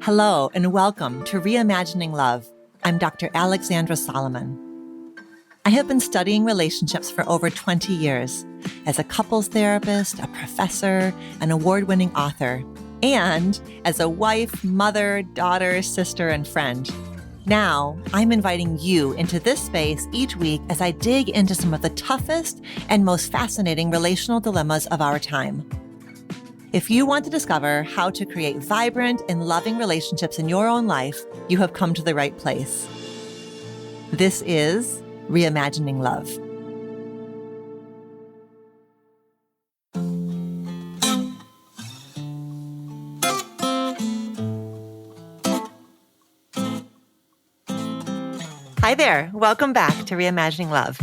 Hello and welcome to Reimagining Love. I'm Dr. Alexandra Solomon. I have been studying relationships for over 20 years as a couples therapist, a professor, an award-winning author, and as a wife, mother, daughter, sister, and friend. Now, I'm inviting you into this space each week as I dig into some of the toughest and most fascinating relational dilemmas of our time. If you want to discover how to create vibrant and loving relationships in your own life, you have come to the right place. This is Reimagining Love. Hi there. Welcome back to Reimagining Love.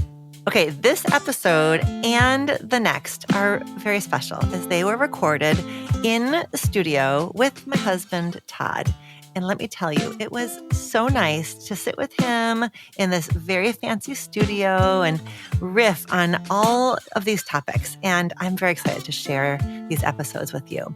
Okay, this episode and the next are very special as they were recorded in the studio with my husband, Todd. And let me tell you, it was so nice to sit with him in this very fancy studio and riff on all of these topics. And I'm very excited to share these episodes with you.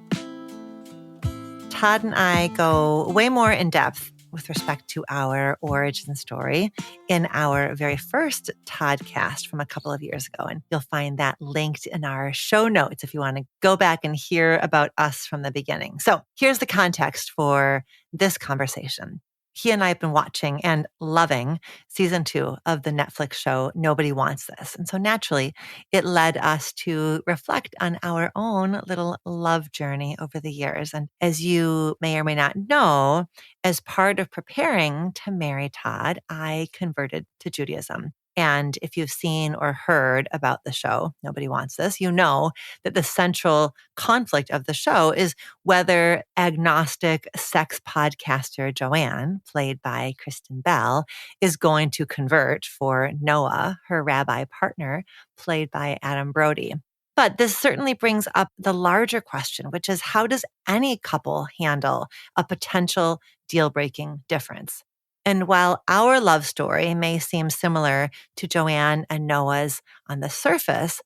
Todd and I go way more in depth with respect to our origin story in our very first Toddcast from a couple of years ago. And you'll find that linked in our show notes if you want to go back and hear about us from the beginning. So here's the context for this conversation. He and I have been watching and loving season 2 of the Netflix show, Nobody Wants This. And so naturally, it led us to reflect on our own little love journey over the years. And as you may or may not know, as part of preparing to marry Todd, I converted to Judaism. And if you've seen or heard about the show, Nobody Wants This, you know that the central conflict of the show is whether agnostic sex podcaster Joanne, played by Kristen, is going to convert for Noah, her rabbi partner, played by Adam Brody. But this certainly brings up the larger question, which is how does any couple handle a potential deal-breaking difference? And while our love story may seem similar to Joanne and Noah's on the surface,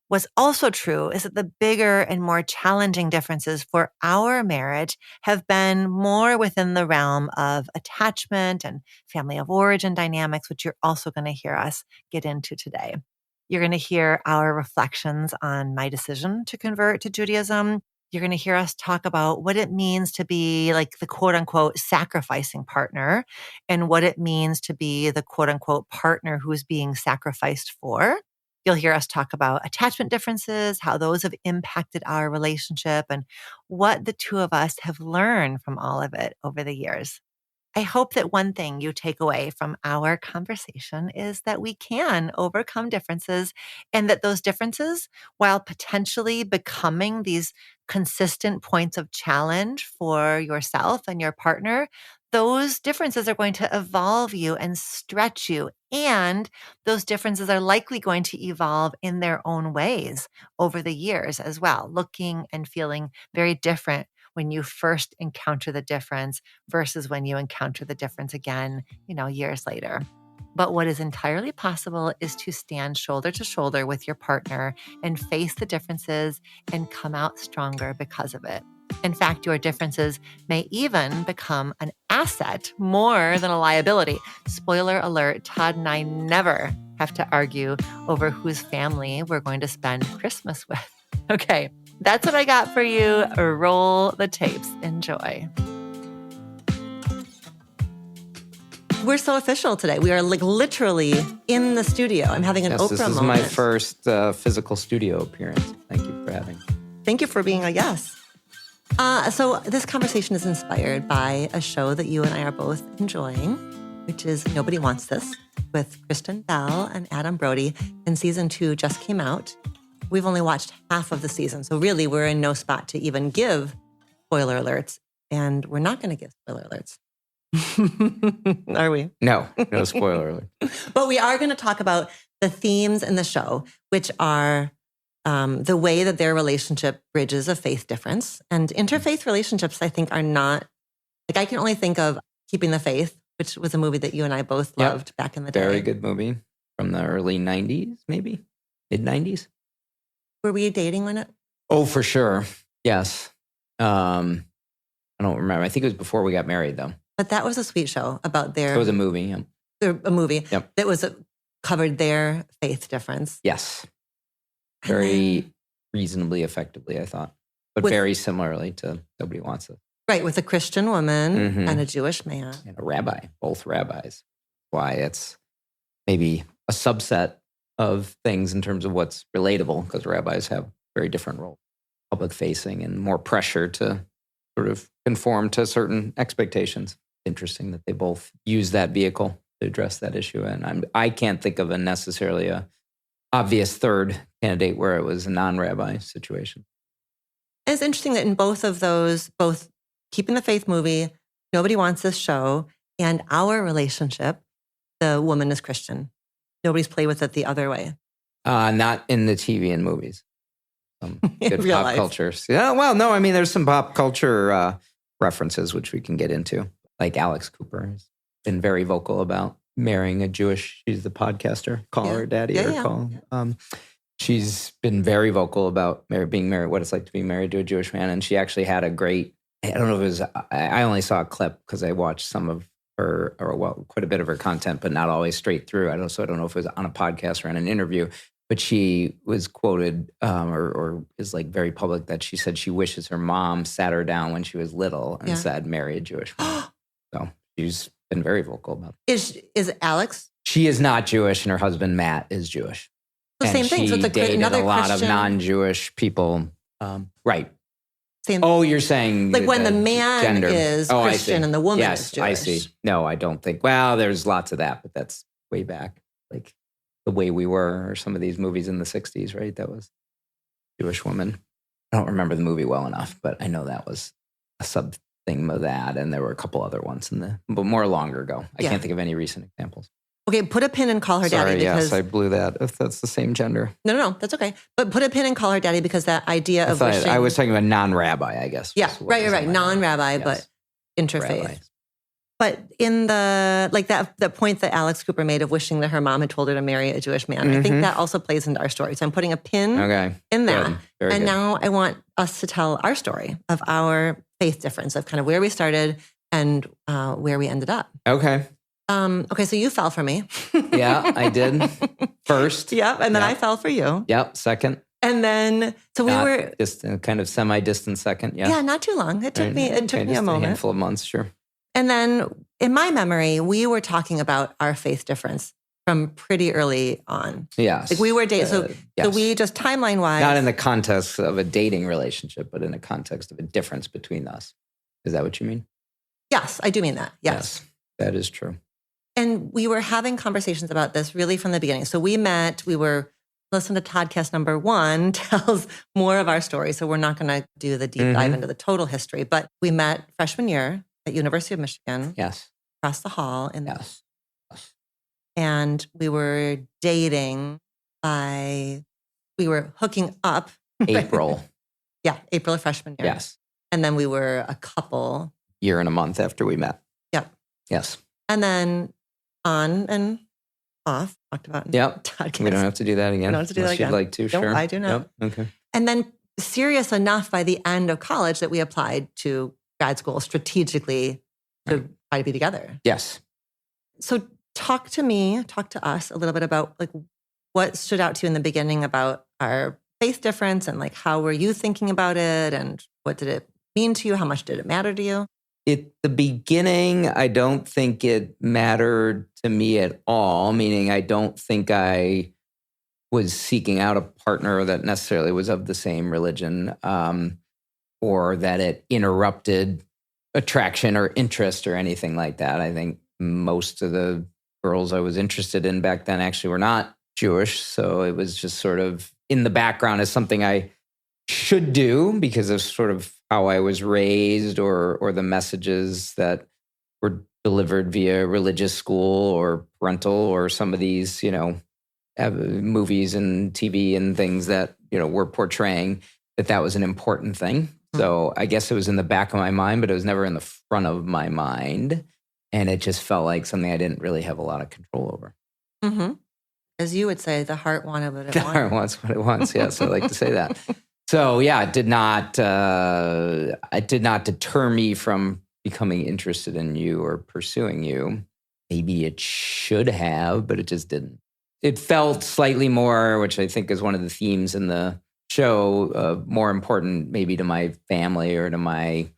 what's also true is that the bigger and more challenging differences for our marriage have been more within the realm of attachment and family of origin dynamics, which you're also going to hear us get into today. You're going to hear our reflections on my decision to convert to Judaism. You're going to hear us talk about what it means to be like the quote unquote sacrificing partner and what it means to be the quote unquote partner who's being sacrificed for. You'll hear us talk about attachment differences, how those have impacted our relationship, and what the two of us have learned from all of it over the years. I hope that one thing you take away from our conversation is that we can overcome differences and that those differences, while potentially becoming these consistent points of challenge for yourself and your partner, those differences are going to evolve you and stretch you. And those differences are likely going to evolve in their own ways over the years as well, looking and feeling very different when you first encounter the difference versus when you encounter the difference again, years later. But what is entirely possible is to stand shoulder to shoulder with your partner and face the differences and come out stronger because of it. In fact, your differences may even become an asset more than a liability. Spoiler alert, Todd and I never have to argue over whose family we're going to spend Christmas with. Okay, that's what I got for you. Roll the tapes. Enjoy. We're so official today. We are literally in the studio. I'm having an Oprah moment. This is my first physical studio appearance. Thank you for having me. Thank you for being a guest. So this conversation is inspired by a show that you and I are both enjoying, which is Nobody Wants This, with Kristen and Adam Brody. And season 2 just came out. We've only watched half of the season, so really we're in no spot to even give spoiler alerts, and we're not going to give spoiler alerts. Are we? No spoiler alert. But we are going to talk about the themes in the show, which are the way that their relationship bridges a faith difference. And interfaith relationships, I think, are not, I can only think of Keeping the Faith, which was a movie that you and I both loved back in the day. Very good movie from the early 90s, maybe mid-90s. Were we dating when it? Oh, for sure. Yes. I don't remember. I think it was before we got married, though. But that was a sweet show about It was a movie. Yeah. a movie Yep. that was covered their faith difference. Yes. And Very then- reasonably effectively, I thought. But With- very similarly to Nobody Wants It. Right, with a Christian woman Mhm. and a Jewish man. And a rabbi, both rabbis. Why it's maybe a subset of things in terms of what's relatable, because rabbis have very different roles, public facing and more pressure to sort of conform to certain expectations. Interesting that they both use that vehicle to address that issue. And I can't think of a necessarily a obvious third candidate where it was a non-rabbi situation. And it's interesting that in both of those, both Keeping the Faith movie, Nobody Wants This Show, and our relationship, the woman is Christian. Nobody's played with it the other way. Not in the TV and movies. In Good real pop life. culture. Yeah, well, no, I mean, there's some pop culture references which we can get into. Like Alex Cooper has been very vocal about marrying a Jewish. She's the podcaster. Call her daddy or call. She's been very vocal about being married, what it's like to be married to a Jewish man, and she actually had a great. I don't know if it was. I only saw a clip because I watched some of her, or well, quite a bit of her content, but not always straight through. I don't know if it was on a podcast or in an interview. But she was quoted, or is like very public, that she said she wishes her mom sat her down when she was little and said, "Marry a Jewish man." So she's been very vocal about it. Is Alex? She is not Jewish, and her husband Matt is Jewish. The And same thing. So she it's dated another a lot Christian, of non-Jewish people. Right. Same, Oh, you're saying like when the man gender. is I Christian see. and the woman Yes, is Jewish. I see. No, I don't think. Well, there's lots of that, but that's way back. Like The Way We Were, or some of these movies in the 60s, right? That was Jewish woman. I don't remember the movie well enough, but I know that was a sub thing of that. And there were a couple other ones but more longer ago. I can't think of any recent examples. Okay, put a pin and call her Sorry, daddy because yes, I blew that. If that's the same gender. no, that's okay. But put a pin and call her daddy because that idea of wishing. I was talking about non-rabbi, I guess. Yeah, right. Non-rabbi, but interfaith. Rabbi. But in the that point that Alex Cooper made of wishing that her mom had told her to marry a Jewish man, I think that also plays into our story. So I'm putting a pin in that. Good. Very and good. now I want us to tell our story of our faith difference, of kind of where we started and where we ended up. Okay. Okay, so you fell for me. Yeah, I did. First. Yep, and then I fell for you. Yep, second. And then, so we were just a kind of semi-distant second. Yeah. Yeah, not too long. It took me a moment. A handful of months, sure. And then in my memory, we were talking about our faith difference from pretty early on. Yes. Like we were dating. So we just timeline-wise. Not in the context of a dating relationship, but in the context of a difference between us. Is that what you mean? Yes, I do mean that. Yes. That is true. And we were having conversations about this really from the beginning. So we were listen to Toddcast number 1 tells more of our story. So we're not going to do the deep dive into the total history, but we met freshman year at University of Michigan. Yes. Across the hall. Yes. And we were dating we were hooking up. April. April of freshman year. Yes. And then we were a couple. Year and a month after we met. Yep. Yes. And then on and off, talked about in Toddcast. We don't have to do that again. We don't have to do that again. You'd like to, Nope, sure. I do not. Yep. Okay. And then serious enough by the end of college that we applied to grad school strategically to try to be together. Yes. So talk to us a little bit about like what stood out to you in the beginning about our faith difference and like how were you thinking about it and what did it mean to you? How much did it matter to you? At the beginning, I don't think it mattered to me at all, meaning I don't think I was seeking out a partner that necessarily was of the same religion, or that it interrupted attraction or interest or anything like that. I think most of the girls I was interested in back then actually were not Jewish. So it was just sort of in the background as something I should do because of sort of how I was raised or the messages that were delivered via religious school or parental or some of these, movies and TV and things that, were portraying that was an important thing. So I guess it was in the back of my mind, but it was never in the front of my mind. And it just felt like something I didn't really have a lot of control over. Mm-hmm. As you would say, the heart wanted what it wanted. The heart wants what it wants. Yes, I like to say that. So yeah, it did not deter me from becoming interested in you or pursuing you. Maybe it should have, but it just didn't. It felt slightly more, which I think is one of the themes in the show, more important maybe to my family or to my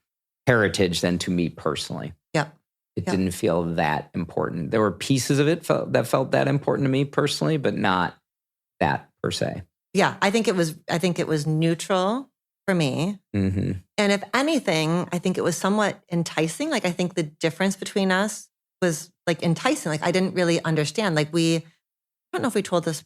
heritage than to me personally. Yeah. It didn't feel that important. There were pieces of it that felt that important to me personally, but not that per se. Yeah, I think it was neutral for me. Mm-hmm. And if anything, I think it was somewhat enticing. Like, I think the difference between us was like enticing. Like, I didn't really understand. Like, I don't know if we told this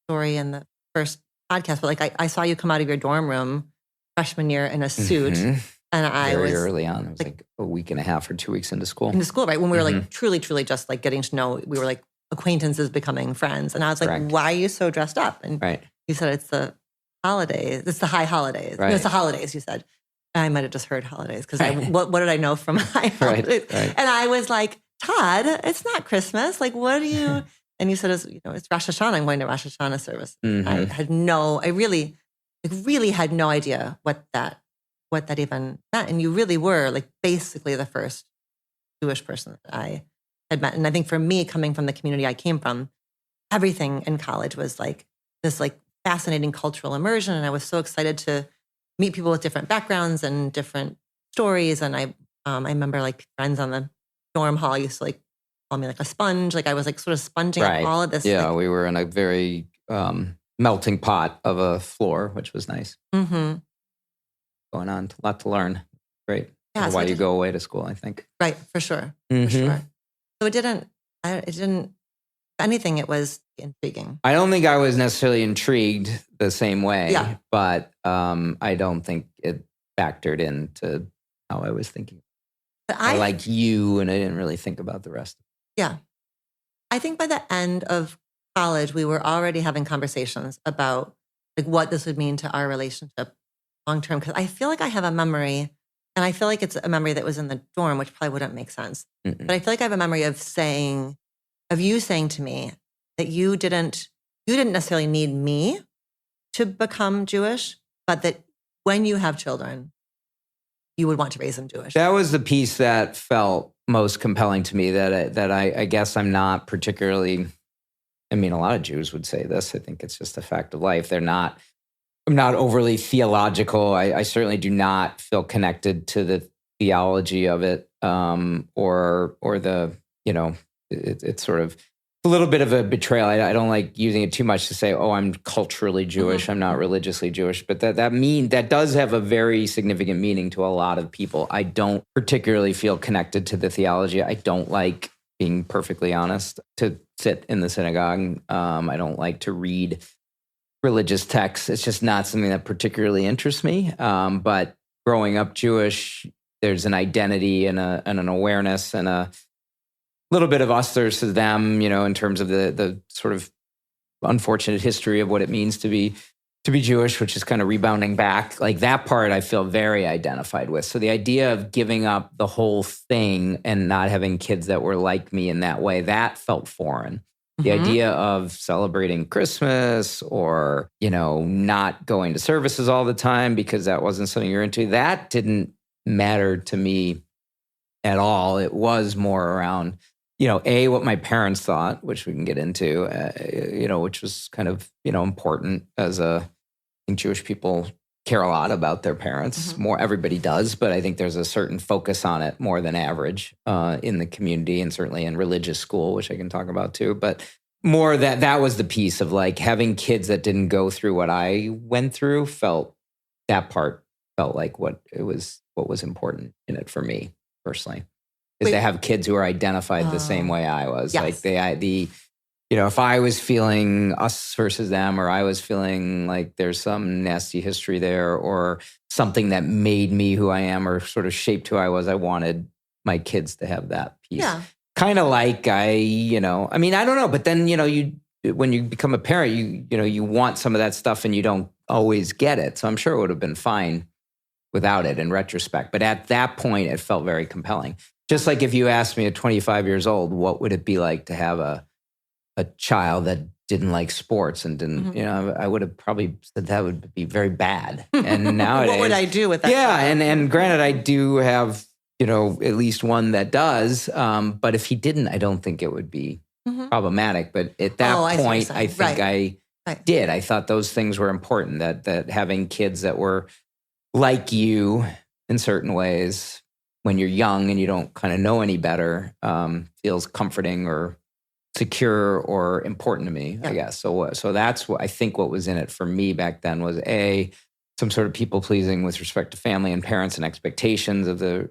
story in the first podcast, but like, I saw you come out of your dorm room freshman year in a suit. Mm-hmm. And I Very was early on. It was like a week and a half or 2 weeks into school. Right? When we were like truly just like getting to know, we were like acquaintances becoming friends. And I was like, Correct. Why are you so dressed up? And you said, it's the holidays. It's the high holidays. Right. No, it's the holidays, you said. I might have just heard holidays because what did I know from high holidays? Right. And I was like, Todd, it's not Christmas. Like, what are you? And you said, it's Rosh Hashanah. I'm going to Rosh Hashanah service. Mm-hmm. I really had no idea what that even meant. And you really were like basically the first Jewish person that I had met. And I think for me, coming from the community I came from, everything in college was like this like fascinating cultural immersion. And I was so excited to meet people with different backgrounds and different stories. And I remember like friends on the dorm hall used to like call me like a sponge. Like I was like sort of sponging up all of this. Yeah, like, we were in a very melting pot of a floor, which was nice. Mm-hmm. Going on, a lot to learn. Great. Yeah, why you go away to school, I think. Right, for sure. Mm-hmm. For sure. So it didn't, if anything, it was intriguing. I don't think I was necessarily intrigued the same way, but I don't think it factored into how I was thinking. But I like you, and I didn't really think about the rest. Yeah. I think by the end of college, we were already having conversations about like what this would mean to our relationship long term. Because I feel like I have a memory, and I feel like it's a memory that was in the dorm, which probably wouldn't make sense. Mm-mm. But I feel like I have a memory of you saying to me that you didn't necessarily need me to become Jewish, but that when you have children, you would want to raise them Jewish. That was the piece that felt most compelling to me. That I guess I'm not particularly. I mean, a lot of Jews would say this. I think it's just a fact of life. I'm not overly theological. I certainly do not feel connected to the theology of it, or the, it's sort of a little bit of a betrayal. I don't like using it too much to say, oh, I'm culturally Jewish. Mm-hmm. I'm not religiously Jewish, but that does have a very significant meaning to a lot of people. I don't particularly feel connected to the theology. I don't like, being perfectly honest, to sit in the synagogue. I don't like to read religious texts. It's just not something that particularly interests me. But growing up Jewish, there's an identity and an awareness and a little bit of us versus them, in terms of the sort of unfortunate history of what it means to be Jewish, which is kind of rebounding back. Like that part I feel very identified with. So the idea of giving up the whole thing and not having kids that were like me in that way, that felt foreign. The idea of celebrating Christmas or, not going to services all the time because that wasn't something you're into, that didn't matter to me at all. It was more around, what my parents thought, which we can get into, which was kind of, important as I think Jewish people care a lot about their parents. Mm-hmm. More, everybody does, but I think there's a certain focus on it more than average in the community and certainly in religious school, which I can talk about too. But more that was the piece of like having kids that didn't go through what I went through. That part felt like what was important in it for me personally is to have kids who are identified the same way I was. Yes. Like if I was feeling us versus them, or I was feeling like there's some nasty history there or something that made me who I am or sort of shaped who I was, I wanted my kids to have that piece. Yeah. Kind of like I don't know. But then, when you become a parent, you want some of that stuff and you don't always get it. So I'm sure it would have been fine without it in retrospect. But at that point, it felt very compelling. Just like if you asked me at 25 years old, what would it be like to have a child that didn't like sports and didn't, I would have probably said that would be very bad. And nowadays, what would I do with that? Yeah. And granted, I do have, at least one that does. But if he didn't, I don't think it would be problematic. But at that point, I think I did. I thought those things were important, that having kids that were like you in certain ways when you're young and you don't kind of know any better feels comforting or secure or important to me, I guess. So that's what I think what was in it for me back then was some sort of people pleasing with respect to family and parents and expectations of the,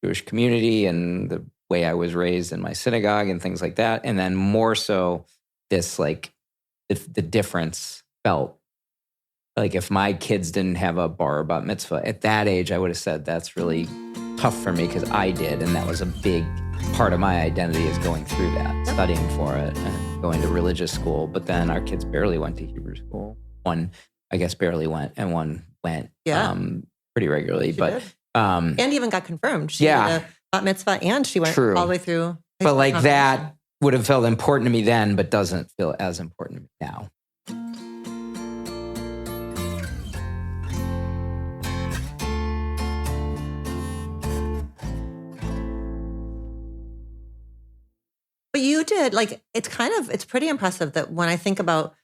Jewish community and the way I was raised in my synagogue and things like that. And then more so this, like, the difference felt like if my kids didn't have a bar or bat mitzvah at that age, I would have said that's really tough for me because I did. And that was a big part of my identity is going through that, studying for it and going to religious school. But then our kids barely went to Hebrew school. One, I guess, barely went, and one went pretty regularly. And even got confirmed. She did a bat mitzvah and she went all the way through. But like that would have felt important to me then, but doesn't feel as important to me now. But you did, like, it's pretty impressive that when I think about,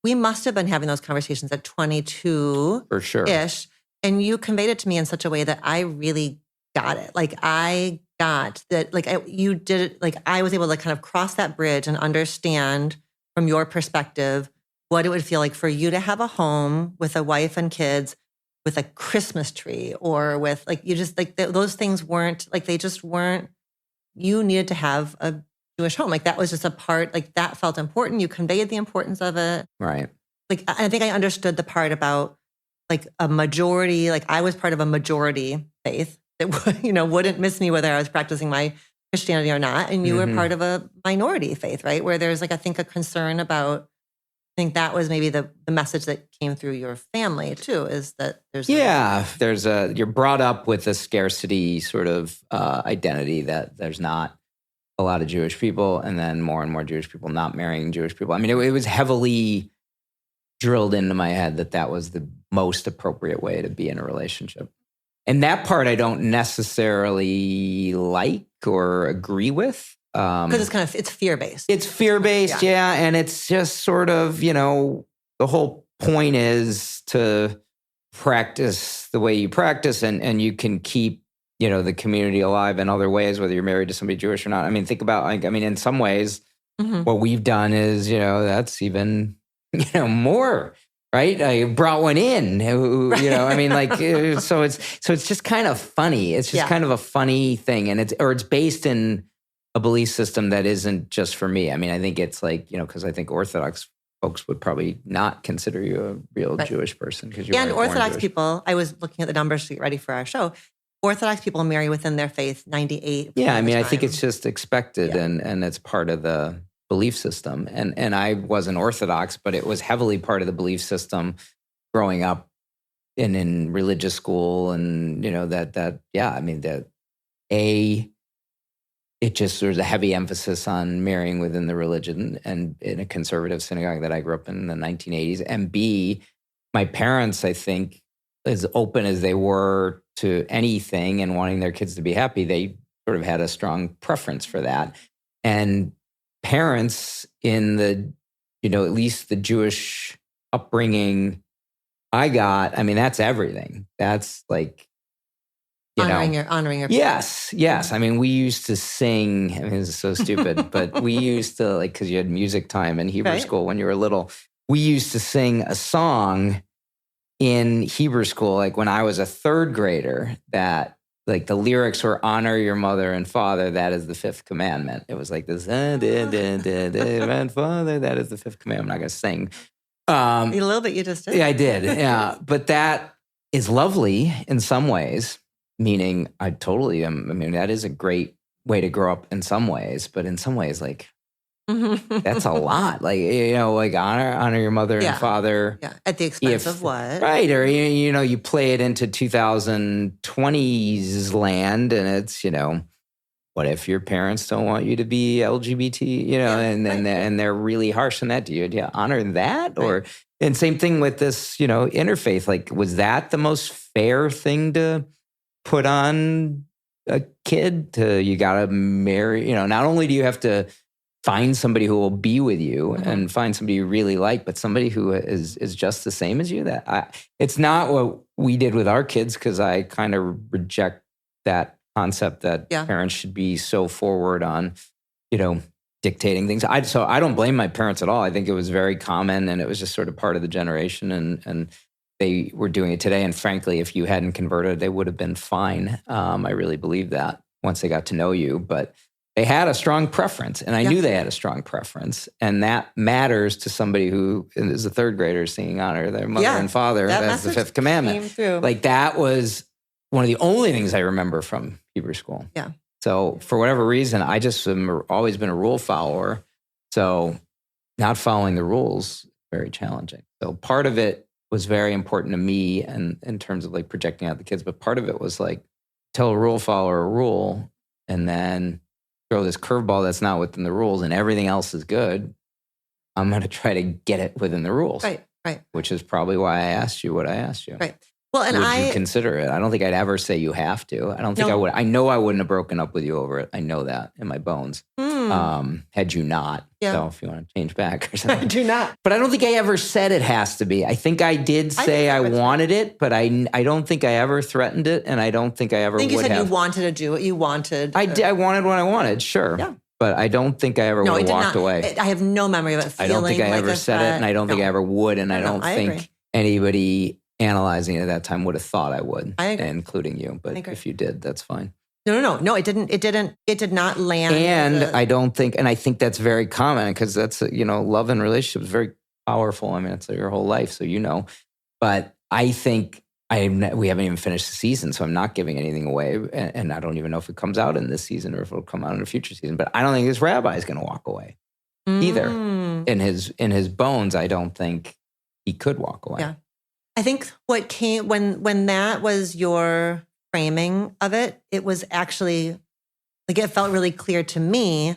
we must have been having those conversations at 22 for sure ish. And you conveyed it to me in such a way that I really got it. Like I got that, like you did it, like I was able to kind of cross that bridge and understand from your perspective what it would feel like for you to have a home with a wife and kids with a Christmas tree, or with like, you just like those things weren't like, they just weren't, you needed to have a Jewish home. Like that was just a part, like that felt important. You conveyed the importance of it. Right. Like, I think I understood the part about like a majority, like I was part of a majority faith that, wouldn't miss me whether I was practicing my Christianity or not. And you were part of a minority faith, right? Where there's like, I think a concern about, I think that was maybe the message that came through your family too, is that there's you're brought up with a scarcity sort of identity that there's not a lot of Jewish people, and then more and more Jewish people not marrying Jewish people. I mean, it was heavily drilled into my head that was the most appropriate way to be in a relationship. And that part I don't necessarily like or agree with. Because it's fear-based. It's fear-based, yeah. And it's just sort of, the whole point is to practice the way you practice, and you can keep the community alive in other ways, whether you're married to somebody Jewish or not. I mean, think about, in some ways, what we've done is, that's even, more, right? I brought one in, so it's just kind of funny. It's just kind of a funny thing. And it's based in a belief system that isn't just for me. I mean, I think it's like, because I think Orthodox folks would probably not consider you a real Jewish person. And Orthodox people, I was looking at the numbers to get ready for our show. Orthodox people marry within their faith 98%. Yeah, I mean, I think it's just expected and it's part of the belief system. And I wasn't Orthodox, but it was heavily part of the belief system growing up in religious school. And, it just, there's a heavy emphasis on marrying within the religion, and in a conservative synagogue that I grew up in the 1980s. And B, my parents, I think, as open as they were to anything and wanting their kids to be happy, they sort of had a strong preference for that. And parents in the, at least the Jewish upbringing I got, I mean, that's everything. That's like, honoring your yes. I mean, we used to sing. I mean, this is so stupid, but we used to, like, because you had music time in Hebrew school when you were little. We used to sing a song in Hebrew school, like when I was a third grader, that like the lyrics were "Honor your mother and father. That is the fifth commandment." It was like this, "And father, that is the fifth commandment." I'm not gonna sing. A little bit, you just did. Yeah, I did. Yeah, but that is lovely in some ways. Meaning, I totally am. I mean, that is a great way to grow up in some ways, but in some ways, like, that's a lot. Like, like honor your mother and father. Yeah, at the expense of what? Right, or, you play it into 2020's land, and it's, what if your parents don't want you to be LGBT, and they're really harsh on that? Do you honor that? Or, and same thing with this, interfaith, like, was that the most fair thing to put on a kid? You got to marry, not only do you have to find somebody who will be with you and find somebody you really like, but somebody who is just the same as you. It's not what we did with our kids, because I kind of reject that concept that parents should be so forward on, dictating things. So I don't blame my parents at all. I think it was very common, and it was just sort of part of the generation, and they were doing it today. And frankly, if you hadn't converted, they would have been fine. I really believe that once they got to know you, but they had a strong preference, and I knew they had a strong preference, and that matters to somebody who is a third grader singing honor their mother and father as the fifth commandment. Like, that was one of the only things I remember from Hebrew school. Yeah. So for whatever reason, I just have always been a rule follower. So not following the rules, very challenging. So part of it was very important to me, and in terms of like projecting out the kids, but part of it was like, tell a rule follower a rule, and then throw this curveball that's not within the rules, and everything else is good. I'm going to try to get it within the rules. Right. Which is probably why I asked you what I asked you. Right. Well, and would you consider it? I don't think I'd ever say you have to. I don't think I would. I know I wouldn't have broken up with you over it. I know that in my bones. Had you not. Yeah. So if you want to change back or something. I do not. But I don't think I ever said it has to be. I think I did say I wanted it, but I don't think I ever threatened it, and I don't think I ever would have. I think you said you wanted to do what you wanted. I wanted what I wanted, sure. Yeah. But I don't think I ever would have walked away. I have no memory of it feeling. I don't think I ever said it, and I don't think I ever would, and I don't think anybody analyzing it at that time would have thought I would, including you. But if you did, that's fine. No, it didn't. It did not land. And I don't think, and I think that's very common, because that's, love and relationship is very powerful. I mean, it's your whole life, so But I think we haven't even finished the season, so I'm not giving anything away. And I don't even know if it comes out in this season or if it'll come out in a future season. But I don't think this rabbi is going to walk away either. In his bones, I don't think he could walk away. Yeah. I think what came when that was your framing of it, it was actually like, it felt really clear to me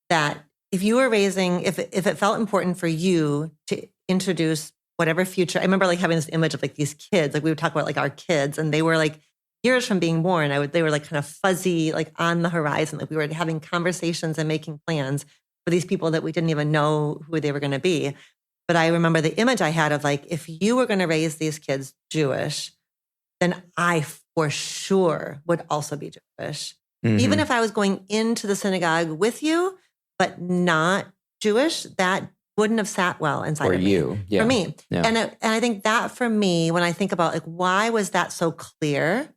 that if you were raising, if it felt important for you to introduce whatever future, I remember like having this image of like these kids, like we would talk about like our kids, and they were like years from being born. They were like kind of fuzzy, like on the horizon. Like we were having conversations and making plans for these people that we didn't even know who they were going to be. But I remember the image I had of like, if you were going to raise these kids Jewish, then I for sure would also be Jewish. Even if I was going into the synagogue with you, but not Jewish, that wouldn't have sat well inside of me. For me. Yeah. And I think that for me, when I think about like, why was that so clear?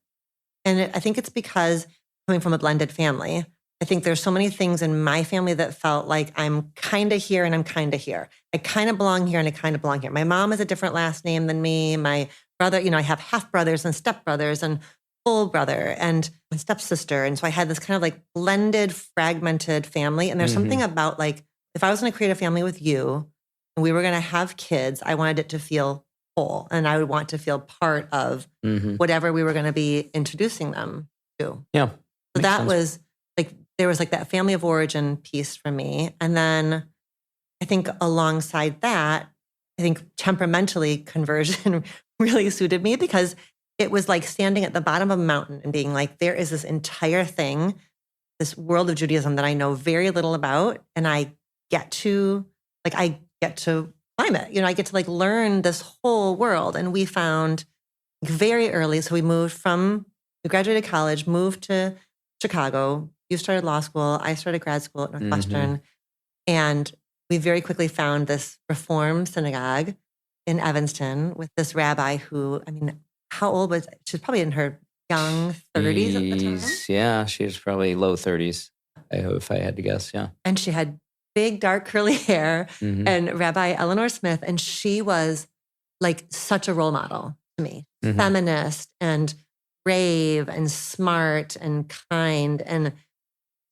And I think it's because coming from a blended family, I think there's so many things in my family that felt like I'm kind of here and I'm kind of here. I kind of belong here and I kind of belong here. My mom has a different last name than me. My brother, I have half brothers and step brothers and full brother and my stepsister. And so I had this kind of like blended, fragmented family. And there's something about like, if I was going to create a family with you and we were going to have kids, I wanted it to feel whole. And I would want to feel part of whatever we were going to be introducing them to. Yeah. So that was like, there was like that family of origin piece for me. And then I think alongside that, I think temperamentally conversion really suited me, because it was like standing at the bottom of a mountain and being like, there is this entire thing, this world of Judaism that I know very little about. And I get to climb it. I get to like learn this whole world. And we found very early, so we graduated college, moved to Chicago. You started law school. I started grad school at Northwestern. And we very quickly found this Reform synagogue in Evanston with this rabbi who, I mean, how old was she? Was probably in her young 30s at the time. Yeah, she was probably low 30s, if I had to guess, yeah. And she had big, dark, curly hair, and Rabbi Eleanor Smith, and she was like such a role model to me. Feminist and brave and smart and kind. And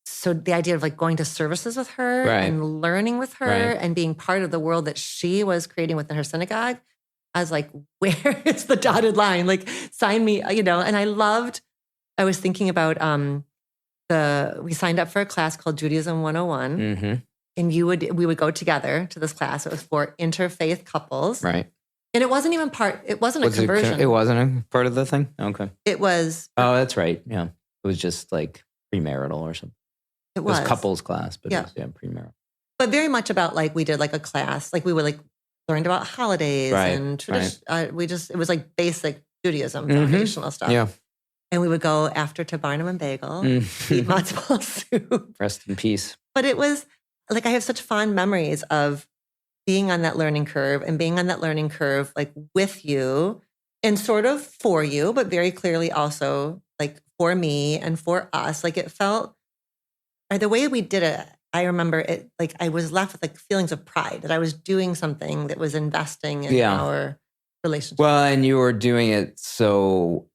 so the idea of like going to services with her and learning with her and being part of the world that she was creating within her synagogue, I was like, where is the dotted line? Like, sign me, And I was thinking about we signed up for a class called Judaism 101. Mm-hmm. And we would go together to this class. It was for interfaith couples. Right. And it wasn't even it wasn't a conversion. It wasn't a part of the thing? Okay. It was. Oh, that's right. Yeah. It was just like premarital or something. It was couples class, but it was premarital. But very much about like, we did like a class, like we would like learned about holidays and tradition. It was like basic Judaism, foundational stuff. Yeah. And we would go after to Barnum and Bagel, eat matzo ball soup. Rest in peace. But it was like, I have such fond memories of being on that learning curve and being on that learning curve, like with you and sort of for you, but very clearly also like for me and for us. Like it felt, or the way we did it, I remember it, like I was left with like feelings of pride that I was doing something that was investing in our relationship. Well, and you were doing it so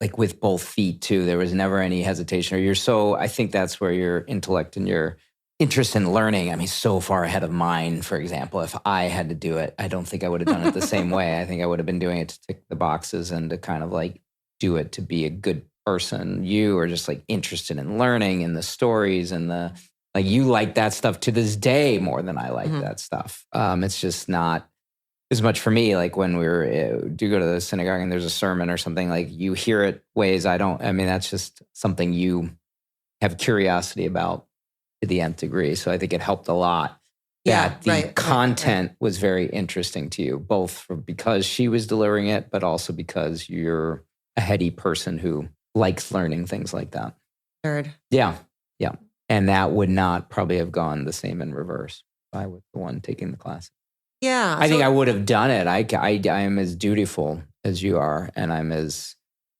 like with both feet too. There was never any hesitation, I think that's where your intellect and your interest in learning, I mean, so far ahead of mine. For example, if I had to do it, I don't think I would have done it the same way. I think I would have been doing it to tick the boxes and to kind of like do it to be a good person. You are just like interested in learning and the stories and like you like that stuff to this day more than I like that stuff. It's just not as much for me. Like when do go to the synagogue and there's a sermon or something, like you hear it ways I don't. I mean, that's just something you have curiosity about to the nth degree. So I think it helped a lot that the content was very interesting to you, both because she was delivering it, but also because you're a heady person who likes learning things like that. Nerd. Yeah. Yeah. And that would not probably have gone the same in reverse if I was the one taking the class. Yeah. I think I would have done it. I am as dutiful as you are, and I'm as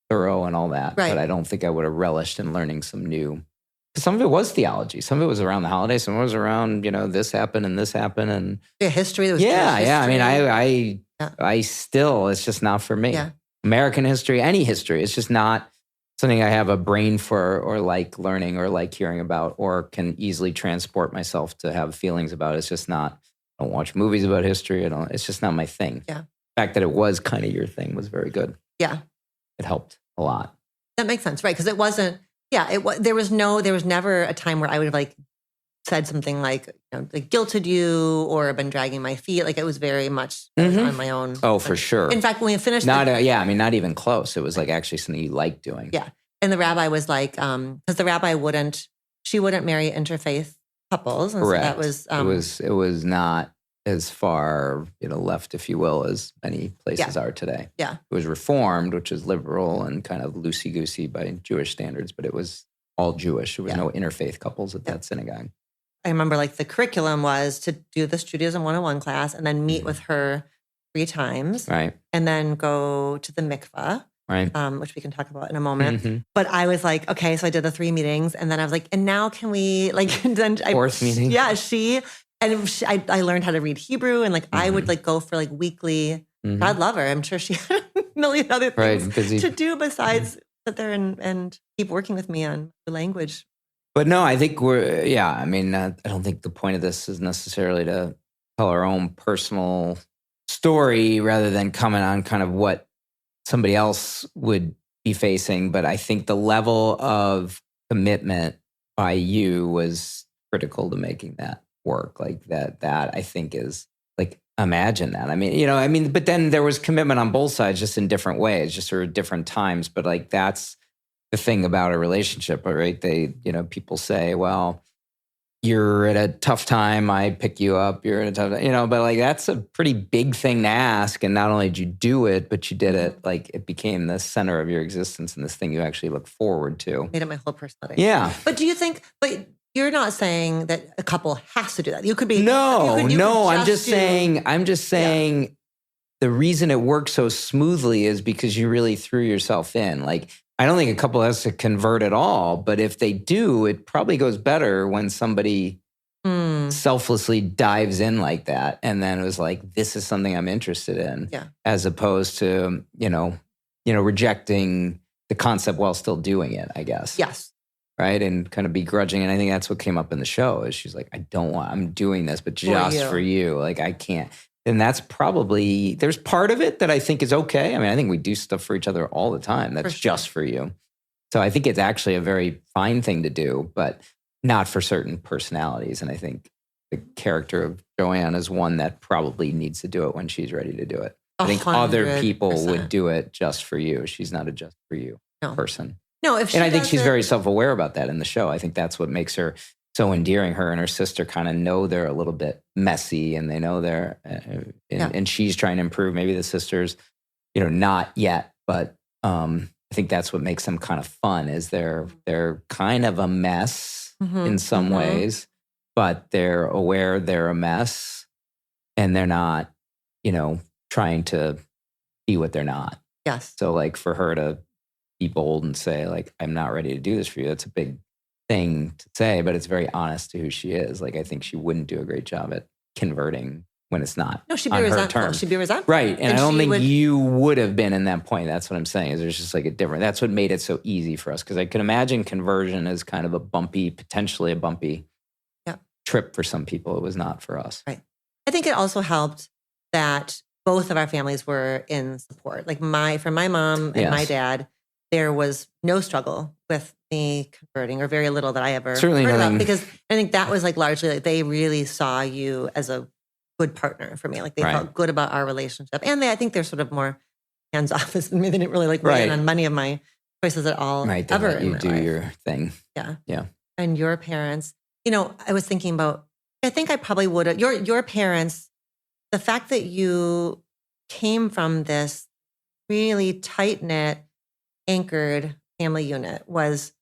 thorough and all that. Right. But I don't think I would have relished in learning some new. Some of it was theology. Some of it was around the holidays. Some of it was around, this happened and this happened. And history. That was yeah. I mean, I still, it's just not for me. Yeah. American history, any history. It's just not something I have a brain for or like learning or like hearing about or can easily transport myself to have feelings about. It's just not, I don't watch movies about history. It's just not my thing. Yeah. The fact that it was kind of your thing was very good. Yeah. It helped a lot. That makes sense. Right. Because it wasn't, there was never a time where I would have like said something like, like guilted you or been dragging my feet. Like it was very much on my own. Oh, for sure. In fact, when we finished, not even close. It was like actually something you liked doing. Yeah. And the rabbi was like, because the rabbi wouldn't marry interfaith couples. And correct. So that was, it was not as far, left, if you will, as many places are today. Yeah. It was reformed, which is liberal and kind of loosey-goosey by Jewish standards, but it was all Jewish. There was no interfaith couples at that synagogue. I remember like the curriculum was to do this Judaism 101 class and then meet with her 3 times. Right. And then go to the mikvah. Right. Which we can talk about in a moment. But I was like, okay, so I did the 3 meetings and then I was like, and now can we then fourth meeting? Yeah, I learned how to read Hebrew and like I would like go for like weekly. God love her. I'm sure she had a million other things to do besides sit there and keep working with me on the language. But no, I think I don't think the point of this is necessarily to tell our own personal story rather than comment on kind of what somebody else would be facing. But I think the level of commitment by you was critical to making that work. Like that I think is like, imagine that. But then there was commitment on both sides, just in different ways, just sort of different times. But like, that's the thing about a relationship, right? People say, well, you're at a tough time, I pick you up, you're at a tough time, but like, that's a pretty big thing to ask. And not only did you do it, but you did it, like it became the center of your existence and this thing you actually look forward to. Made it my whole personality. Yeah. But do you think, you're not saying that a couple has to do that. You could be. I'm just saying the reason it works so smoothly is because you really threw yourself in. Like, I don't think a couple has to convert at all, but if they do, it probably goes better when somebody selflessly dives in like that. And then it was like, this is something I'm interested in, as opposed to, rejecting the concept while still doing it, I guess. Yes. Right. And kind of begrudging. And I think that's what came up in the show is she's like, I'm doing this, but just for you. Like, I can't. And that's probably, there's part of it that I think is okay. I mean, I think we do stuff for each other all the time. That's just for you. So I think it's actually a very fine thing to do, but not for certain personalities. And I think the character of Joanne is one that probably needs to do it when she's ready to do it. I think other people would do it just for you. She's not a just for you person. No, and I think she's very self-aware about that in the show. I think that's what makes her so endearing. Her and her sister kind of know they're a little bit messy, and they know they're, and she's trying to improve. Maybe the sisters, not yet, but I think that's what makes them kind of fun. Is they're kind of a mess in some ways, but they're aware they're a mess, and they're not, trying to be what they're not. Yes. So like for her to be bold and say like, I'm not ready to do this for you. That's a big thing to say, but it's very honest to who she is. Like, I think she wouldn't do a great job at converting when it's not. No, she'd be resentful. She'd be resentful. Right. And I don't think you would have been in that point. That's what I'm saying, is there's just like that's what made it so easy for us. Because I could imagine conversion as kind of potentially a bumpy trip for some people. It was not for us. Right. I think it also helped that both of our families were in support. Like for my mom and my dad, there was no struggle with me converting, or very little that I ever heard about, because I think that was like largely like they really saw you as a good partner for me. Like they felt good about our relationship. And I think they're sort of more hands-off. I mean, they didn't really like weigh in on many of my choices at all. Right. Ever you do your thing. Yeah. Yeah. And your parents, I was thinking about, I think I probably would have, your parents, the fact that you came from this really tight-knit, anchored family unit was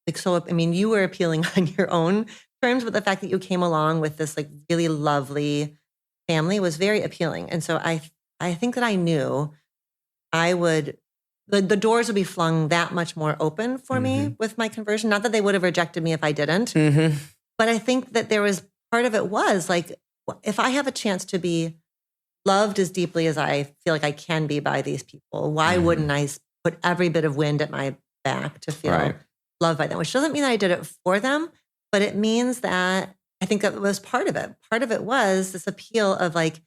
like, so, I mean, you were appealing on your own terms, but the fact that you came along with this like really lovely family was very appealing. And so I think that I knew the doors would be flung that much more open for me with my conversion. Not that they would have rejected me if I didn't, but I think that there was part of it was like, if I have a chance to be loved as deeply as I feel like I can be by these people, why wouldn't I put every bit of wind at my back to feel loved by them? Which doesn't mean that I did it for them, but it means that I think that was part of it. Part of it was this appeal of like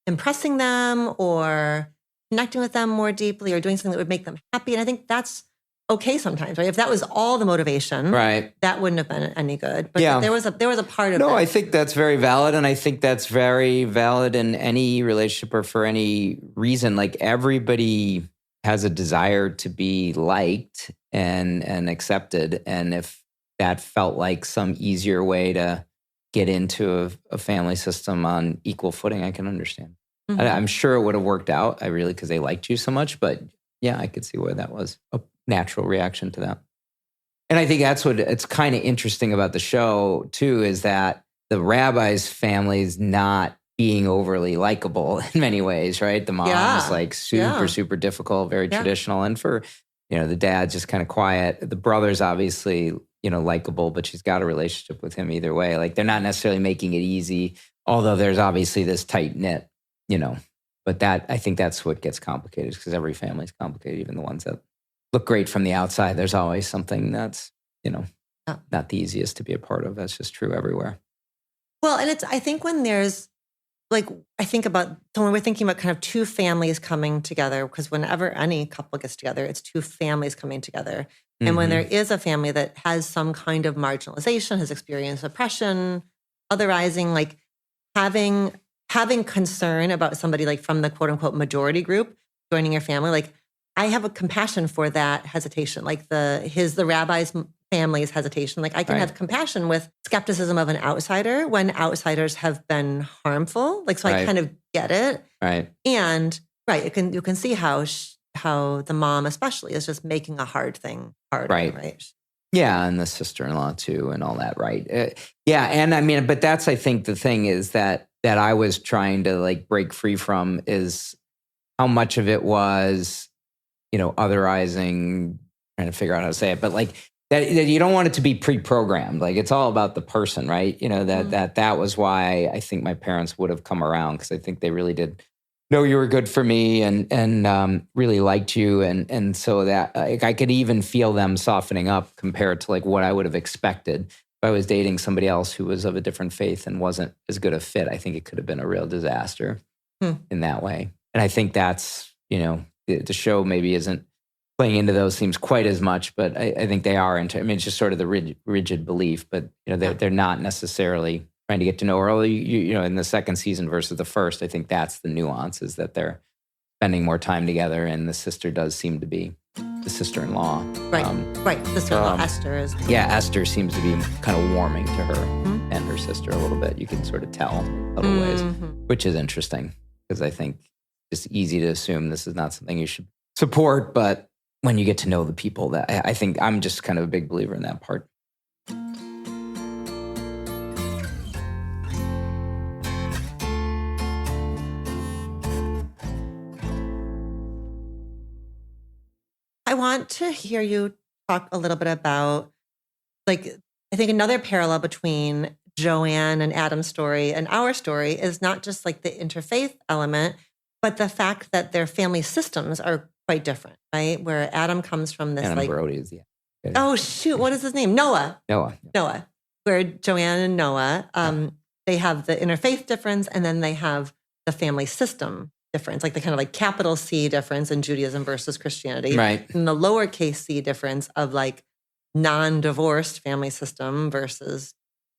impressing them or connecting with them more deeply or doing something that would make them happy. And I think that's okay sometimes, right? If that was all the motivation, that wouldn't have been any good. But there was a part of it. No, I think that's very valid. And I think that's very valid in any relationship or for any reason. Like everybody has a desire to be liked and accepted. And if that felt like some easier way to get into a family system on equal footing, I can understand. I'm sure it would have worked out. Because they liked you so much. But yeah, I could see where that was a natural reaction to that. And I think that's what it's kind of interesting about the show too, is that the rabbi's family is not being overly likable in many ways, right? The mom is like super difficult, very traditional. And for, the dad just kind of quiet. The brother's obviously, likable, but she's got a relationship with him either way. Like they're not necessarily making it easy, although there's obviously this tight knit, but I think that's what gets complicated, because every family is complicated, even the ones that look great from the outside. There's always something that's, not the easiest to be a part of. That's just true everywhere. Well, and I think when there's when we're thinking about kind of two families coming together, because whenever any couple gets together, it's two families coming together. And when there is a family that has some kind of marginalization, has experienced oppression, otherizing, like having concern about somebody like from the quote unquote majority group joining your family, like I have a compassion for that hesitation, like the rabbi's family's hesitation. Like I can have compassion with skepticism of an outsider when outsiders have been harmful. Like, so I kind of get it. Right. And you can see how the mom especially is just making a hard thing harder. Right. Yeah. And the sister-in-law too, and all that. Right. And I mean, but that's, I think the thing is that I was trying to like break free from is how much of it was, otherizing, trying to figure out how to say it, but like that you don't want it to be pre-programmed. Like it's all about the person, right? That was why I think my parents would have come around, because I think they really did know you were good for me and really liked you. And so that like, I could even feel them softening up compared to like what I would have expected. If I was dating somebody else who was of a different faith and wasn't as good a fit, I think it could have been a real disaster in that way. And I think that's, the show maybe isn't playing into those themes quite as much, but I think they are. It's just sort of the rigid belief, but they're not necessarily trying to get to know her. Although in the second season versus the first, I think that's the nuance, is that they're spending more time together, and the sister does seem to be the sister-in-law. Right. Sister-in-law Esther is. Yeah, Esther seems to be kind of warming to her and her sister a little bit. You can sort of tell in little ways, which is interesting, because I think it's easy to assume this is not something you should support, but when you get to know the people, that I think I'm just kind of a big believer in that part. I want to hear you talk a little bit about, I think another parallel between Joanne and Adam's story and our story is not just the interfaith element, but the fact that their family systems are quite different, right? Where Adam comes from this Brody is oh shoot, what is his name? Noah. Where Joanne and Noah, they have the interfaith difference, and then they have the family system difference, the kind of capital C difference in Judaism versus Christianity, right? And the lowercase c difference of non-divorced family system versus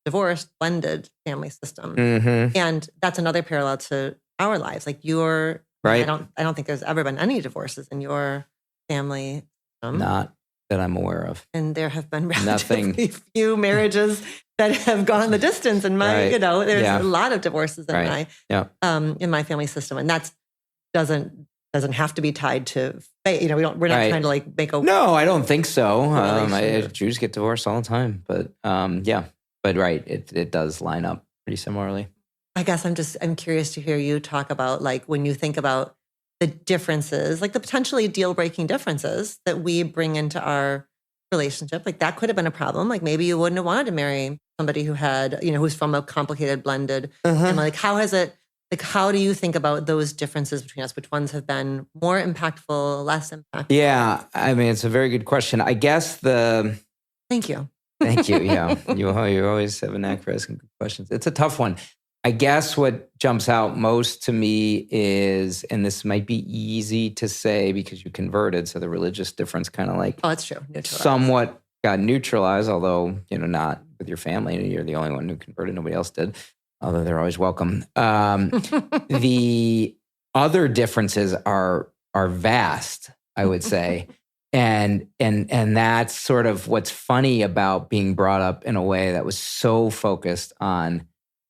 divorced blended family system, and that's another parallel to our lives. Your right. I don't think there's ever been any divorces in your family. Not that I'm aware of. And there have been relatively few marriages that have gone the distance. In my, there's a lot of divorces in my family system, and that doesn't have to be tied to faith. We're not trying to make a. No, I don't think so. Jews get divorced all the time, but but right, it does line up pretty similarly. I guess I'm curious to hear you talk about when you think about the differences, the potentially deal-breaking differences that we bring into our relationship. That could have been a problem. Maybe you wouldn't have wanted to marry somebody who had, who's from a complicated blended. And how has it, how do you think about those differences between us? Which ones have been more impactful, less impactful? Yeah, it's a very good question. I guess Thank you. Thank you. Yeah, you always have a knack for asking good questions. It's a tough one. I guess what jumps out most to me is, and this might be easy to say because you converted, so the religious difference kind of oh, it's true, somewhat got neutralized, although not with your family. You're the only one who converted; nobody else did. Although they're always welcome. The other differences are vast, I would say. And that's sort of what's funny about being brought up in a way that was so focused on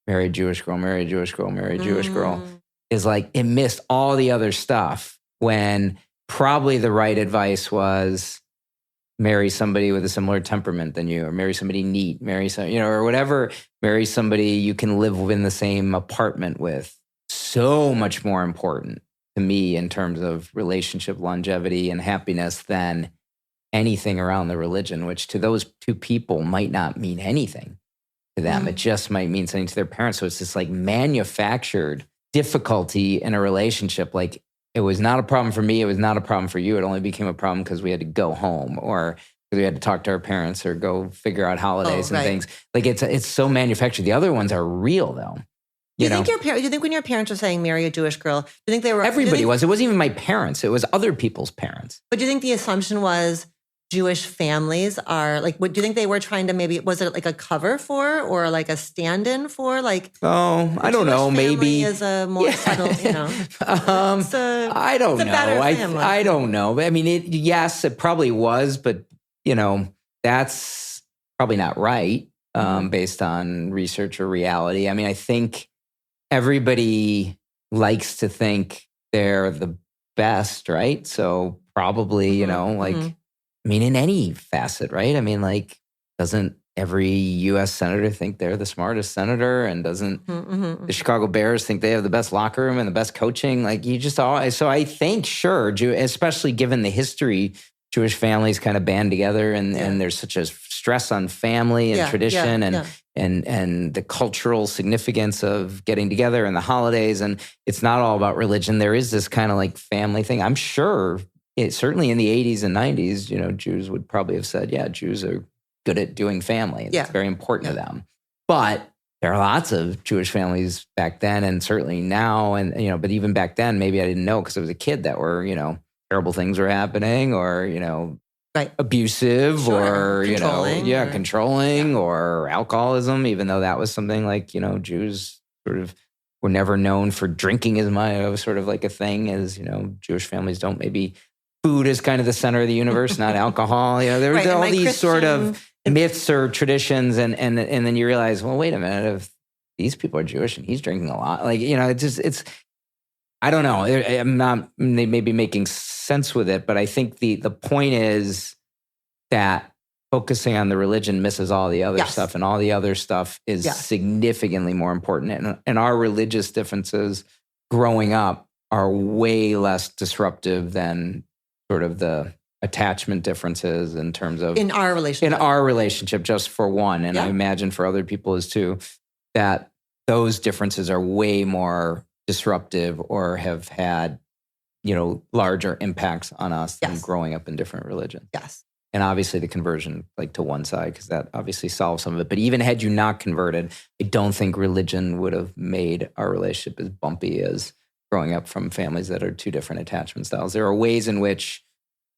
marry a Jewish girl, marry a Jewish girl, marry a Jewish girl, is it missed all the other stuff, when probably the right advice was marry somebody with a similar temperament than you, or marry somebody neat, marry some, or whatever, marry somebody you can live in the same apartment with. So much more important to me in terms of relationship longevity and happiness than anything around the religion, which to those two people might not mean anything to them. It just might mean something to their parents. So it's this manufactured difficulty in a relationship. It was not a problem for me. It was not a problem for you. It only became a problem because we had to go home, or we had to talk to our parents, or go figure out holidays and things. It's so manufactured. The other ones are real, though. Do you think when your parents were saying marry a Jewish girl, do you think they were? Everybody was. It wasn't even my parents. It was other people's parents. But do you think the assumption was Jewish families are do you think they were trying to was it a cover for, or a stand-in for I don't know, maybe is a more subtle, I don't know. I don't know. Yes, it probably was, but that's probably not right based on research or reality. I think everybody likes to think they're the best, right? So probably, in any facet, right? Doesn't every U.S. senator think they're the smartest senator? And doesn't the Chicago Bears think they have the best locker room and the best coaching? So I think, sure, especially given the history, Jewish families kind of band together, and there's such a stress on family and tradition and the cultural significance of getting together and the holidays. And it's not all about religion. There is this kind of family thing. I'm sure certainly in the 80s and 90s, Jews would probably have said, Jews are good at doing family. It's very important to them. But there are lots of Jewish families back then, and certainly now. And, but even back then, maybe I didn't know because I was a kid, that were, terrible things were happening or, Right. abusive Sure. or, Controlling controlling or alcoholism, even though that was something like, Jews sort of were never known for drinking as much. It was sort of like a thing as, Jewish families don't maybe food is kind of the center of the universe, not alcohol. There Right, were all and these Christian, sort of myths or traditions. And then you realize, well, wait a minute, if these people are Jewish and he's drinking a lot, like, it's, I don't know. I'm not maybe making sense with it, but I think the point is that focusing on the religion misses all the other stuff, and all the other stuff is significantly more important. And our religious differences growing up are way less disruptive than sort of the attachment differences in terms of in our relationship, just for one. And I imagine for other people as too, that those differences are way more disruptive or have had, larger impacts on us than growing up in different religions. Yes. And obviously the conversion, like to one side, because that obviously solves some of it. But even had you not converted, I don't think religion would have made our relationship as bumpy as growing up from families that are two different attachment styles. There are ways in which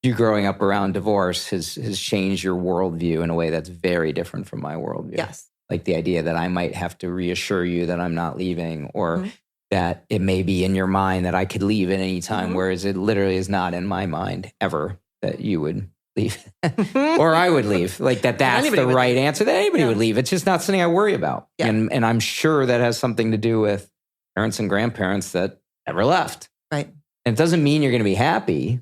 you growing up around divorce has changed your worldview in a way that's very different from my worldview. Yes. Like the idea that I might have to reassure you that I'm not leaving, or that it may be in your mind that I could leave at any time, whereas it literally is not in my mind ever that you would leave or I would leave. Like that's the right answer, that anybody would leave. It's just not something I worry about. Yeah. And I'm sure that has something to do with parents and grandparents that never left. Right. And it doesn't mean you're going to be happy,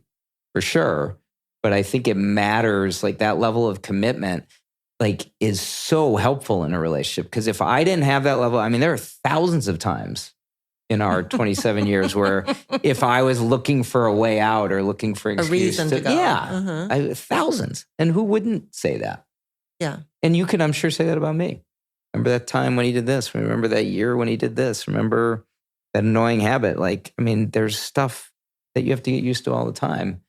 for sure. But I think it matters, like that level of commitment, like is so helpful in a relationship. Because if I didn't have that level, I mean, there are thousands of times in our 27 years where if I was looking for a way out or looking for an excuse reason to go. Yeah, thousands. And who wouldn't say that? Yeah. And you could, I'm sure, say that about me. Remember that time when he did this? Remember that year when he did this? Remember that annoying habit? Like, I mean, there's stuff that you have to get used to all the time.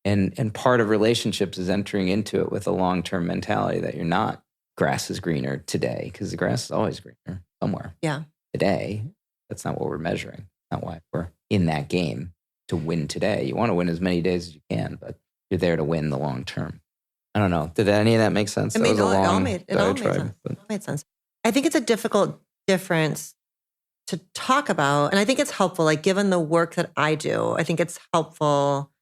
And part of relationships is entering into it with a long-term mentality that you're not grass is greener today, because the grass is always greener somewhere. Yeah. Today. That's not what we're measuring. Not why we're in that game to win today. You want to win as many days as you can, but you're there to win the long term. I don't know. Did any of that make sense? It all made sense. I think it's a difficult difference to talk about. And I think it's helpful, like given the work that I do, I think it's helpful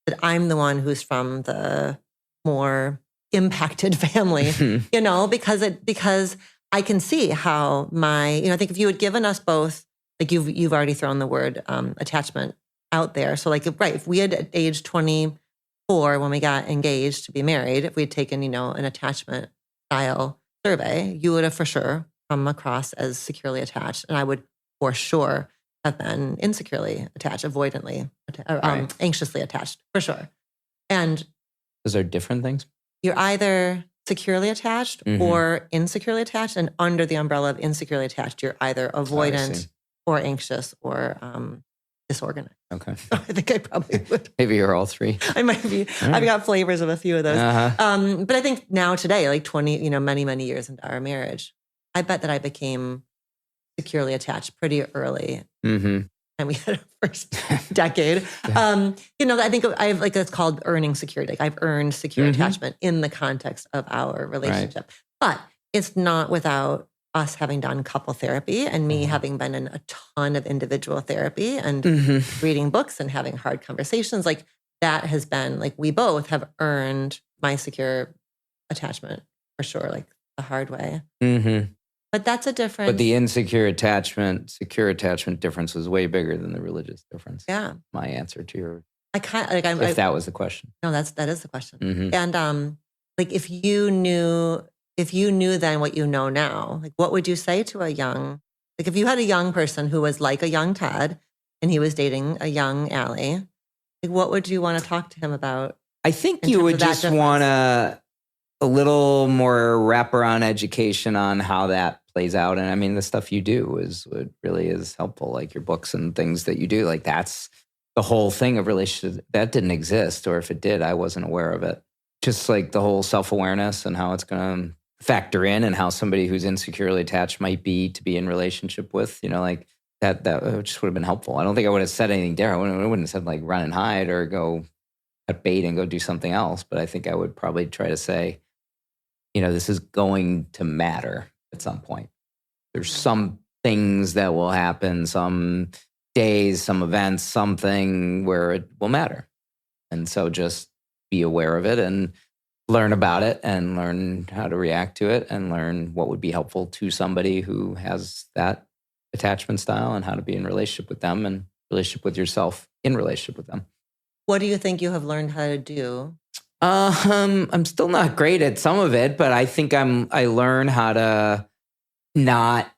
that I'm the one who's from the more impacted family, because I can see how I think if you had given us both, like you've already thrown the word attachment out there. So like, right, if we had at age 24 when we got engaged to be married, if we had taken, an attachment style survey, you would have for sure come across as securely attached. And I would for sure have been insecurely attached, avoidantly, anxiously attached, for sure. And those are different things? You're either securely attached or insecurely attached. And under the umbrella of insecurely attached, you're either avoidant or anxious or disorganized. Okay. I think I probably would. Maybe you're all three. I might be. Right. I've got flavors of a few of those. But I think now today, like 20, many, many years into our marriage, I bet that I became securely attached pretty early. And we had our first decade. I think I have it's called earning security. Like I've earned secure attachment in the context of our relationship. Right. But it's not without us having done couple therapy and me having been in a ton of individual therapy and reading books and having hard conversations. Like that has been like, we both have earned my secure attachment for sure, like the hard way. But that's a difference. But the insecure attachment, secure attachment difference was way bigger than the religious difference. Yeah. My answer to your, if that was the question. No, that is the question. And if you knew then what you know now, like what would you say to if you had a young person who was like a young Todd and he was dating a young Allie, like what would you want to talk to him about? I think you would just want a little more wraparound education on how that plays out. And I mean, the stuff you do really is helpful, like your books and things that you do. Like that's the whole thing of relationship that didn't exist, or if it did, I wasn't aware of it. Just like the whole self-awareness and how it's going to factor in, and how somebody who's insecurely attached might be to be in relationship with, like that just would have been helpful. I don't think I would have said anything there. I wouldn't have said like run and hide or go cut bait and go do something else. But I think I would probably try to say, this is going to matter at some point. There's some things that will happen, some days, some events, something where it will matter. And so just be aware of it and learn about it and learn how to react to it and learn what would be helpful to somebody who has that attachment style and how to be in relationship with them and relationship with yourself in relationship with them. What do you think you have learned how to do? I'm still not great at some of it, but I think I learn how to not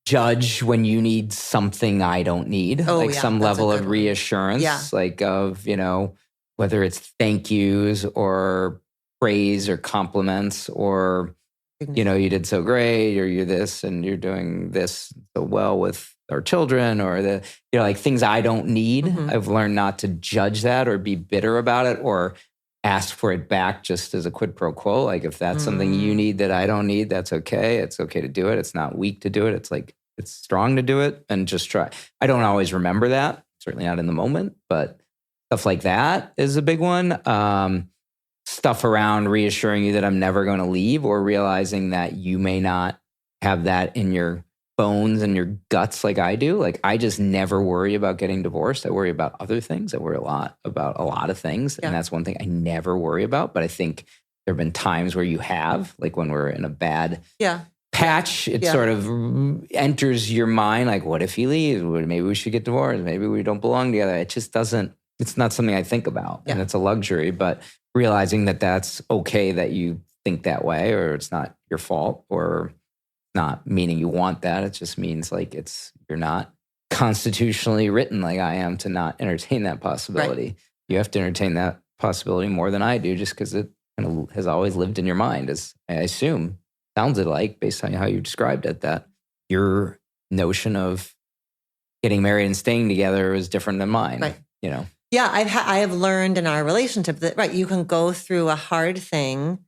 judge when you need something I don't need, some level of reassurance, of, whether it's thank yous or praise or compliments or, you did so great or you're this and you're doing this so well with our children or things I don't need. I've learned not to judge that or be bitter about it or ask for it back just as a quid pro quo. Like if that's something you need that I don't need, that's okay. It's okay to do it. It's not weak to do it. It's strong to do it and just try. I don't always remember that, certainly not in the moment, but stuff like that is a big one. Stuff around reassuring you that I'm never going to leave or realizing that you may not have that in your bones and your guts like I do. Like I just never worry about getting divorced. I worry about other things. I worry about a lot of things. Yeah. And that's one thing I never worry about. But I think there have been times where you have, like when we're in a bad patch, it sort of enters your mind. Like, what if he leaves? Maybe we should get divorced. Maybe we don't belong together. It just doesn't, it's not something I think about. And it's a luxury. But realizing that that's okay that you think that way or it's not your fault or not meaning you want that. It just means like you're not constitutionally written like I am to not entertain that possibility. Right. You have to entertain that possibility more than I do just because it kind of has always lived in your mind, as I assume, sounded like based on how you described it, that your notion of getting married and staying together is different than mine, right. Yeah, I have learned in our relationship that, you can go through a hard thing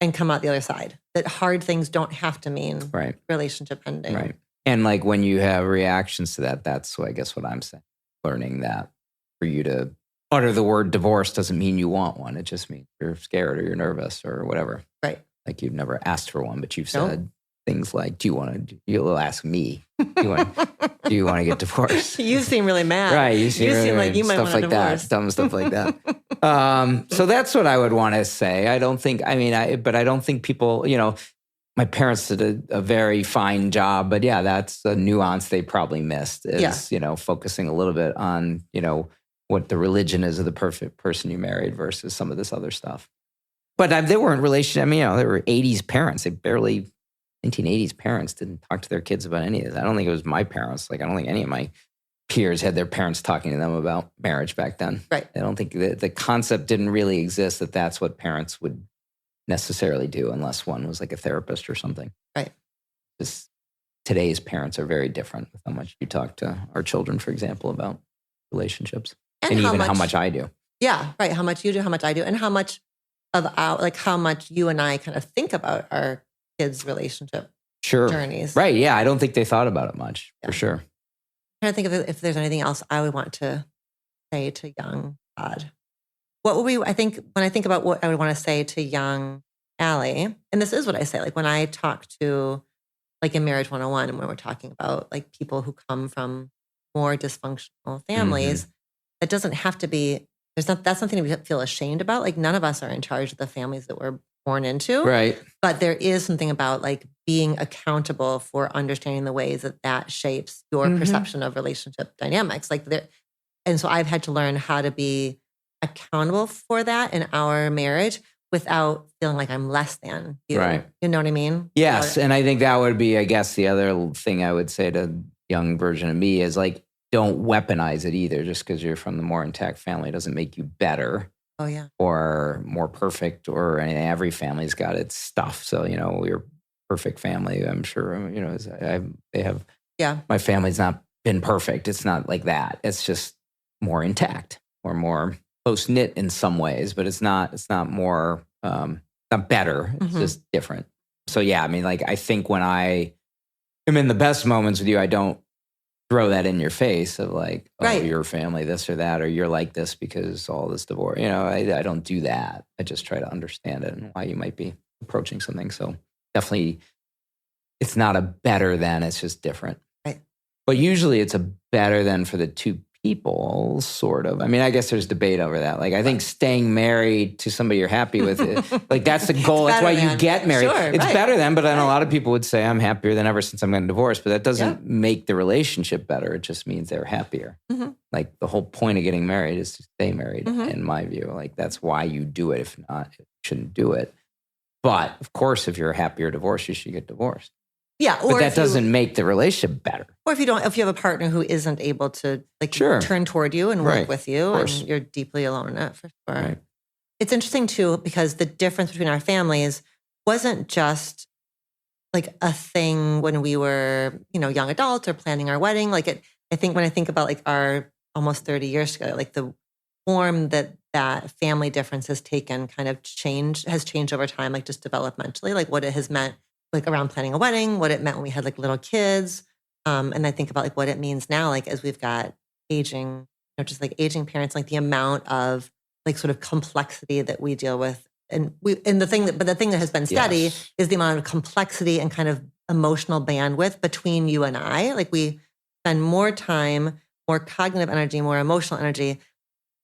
and come out the other side. That hard things don't have to mean relationship ending. Right. And like when you have reactions to that, that's I guess what I'm saying. Learning that for you to utter the word divorce doesn't mean you want one. It just means you're scared or you're nervous or whatever. Right. Like you've never asked for one, but you've said things like, you'll ask me, do you want to get divorced? You seem really mad. Right. You seem like you might want a divorce. Dumb stuff like that. So that's what I would want to say. I don't think people, my parents did a very fine job, but that's a nuance they probably missed is, focusing a little bit on, what the religion is of the perfect person you married versus some of this other stuff. But they weren't they were 80s parents. 1980s parents didn't talk to their kids about any of this. I don't think it was my parents. Like, I don't think any of my peers had their parents talking to them about marriage back then. Right. I don't think the concept didn't really exist that that's what parents would necessarily do unless one was like a therapist or something. Right. Just today's parents are very different with how much you talk to our children, for example, about relationships. And even how much I do. Yeah, right. How much you do, how much I do, and how much how much you and I kind of think about our kids' relationship journeys. Right. Yeah. I don't think they thought about it much, for sure. I'm trying to think if there's anything else I would want to say to young Todd. What would when I think about what I would want to say to young Allie, and this is what I say, like when I talk to, like in Marriage 101, and when we're talking about like people who come from more dysfunctional families, it doesn't have to be, that's something to feel ashamed about. Like none of us are in charge of the families that we're born into. Right. But there is something about like being accountable for understanding the ways that shapes your perception of relationship dynamics. And so I've had to learn how to be accountable for that in our marriage without feeling like I'm less than you. Right. You know what I mean? Yes. And I think that would be, I guess, the other thing I would say to young version of me is like, don't weaponize it either. Just because you're from the more intact family doesn't make you better. Oh, yeah. Or more perfect, or every family's got its stuff. So, we're a perfect family. I'm sure, my family's not been perfect. It's not like that. It's just more intact or more close-knit in some ways, but it's not more, not better. It's just different. So, I think when I am in the best moments with you, I don't throw that in your face of like, oh, Right. your family, this or that, or you're like this because all this divorce. I don't do that. I just try to understand it and why you might be approaching something. So definitely, it's not a better than, it's just different. Right. But usually it's a better than for the two people, sort of. I mean, I guess there's debate over that. Like, I think staying married to somebody you're happy with, like that's the goal. That's why you get married. Sure, it's right. better than, but then a lot of people would say, I'm happier than ever since I'm getting divorced. But that doesn't make the relationship better. It just means they're happier. Mm-hmm. Like the whole point of getting married is to stay married, in my view. Like that's why you do it. If not, you shouldn't do it. But of course, if you're happy or divorced, you should get divorced. Yeah, but that doesn't make the relationship better. Or if you have a partner who isn't able to turn toward you and work with you, and you're deeply alone in it, for sure. Right. It's interesting too, because the difference between our families wasn't just like a thing when we were, young adults or planning our wedding. I think when I think about like our almost 30 years ago, like the form that family difference has taken has changed over time, like just developmentally, like what it has meant like around planning a wedding, what it meant when we had like little kids. And I think about like what it means now, like as we've got aging, just like aging parents, like the amount of like sort of complexity that we deal with. And the thing that has been steady is the amount of complexity and kind of emotional bandwidth between you and I. Like we spend more time, more cognitive energy, more emotional energy